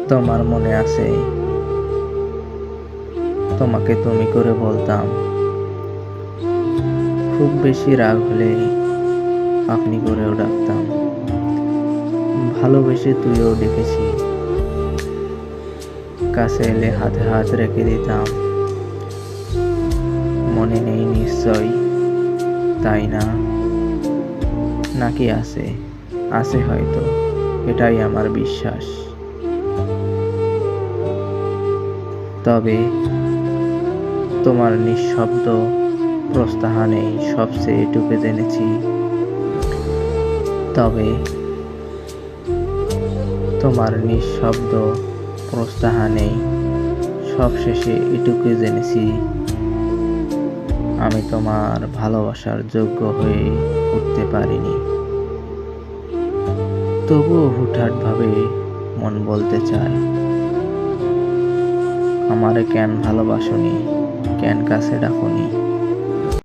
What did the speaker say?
তোমার মনে আছে তোমাকে তুমি করে বলতাম, খুব বেশি রাগ হলে আপনি করেও ডাকতাম, ভালোবেসে তুইও ডেকেছি, কাছে এলে হাতে হাত রেখে দিতাম। মনে নেই নিশ্চয়, তাই না? নাকি আছে? আছে হয়তো, এটাই আমার বিশ্বাস। তবে তোমার নিঃশব্দ প্রস্থানেই সবচেয়ে এটুকু জেনেছি। তবে তোমার নিঃশব্দ প্রস্থানেই সবশেষে এটুকু জেনেছি, আমি তোমার ভালোবাসার যোগ্য হয়ে উঠতে পারিনি। তবুও হুটহাটভাবে মন বলতে চায়, আমারে কেন ভালোবাসনি, কেন কাছে ডাকনি।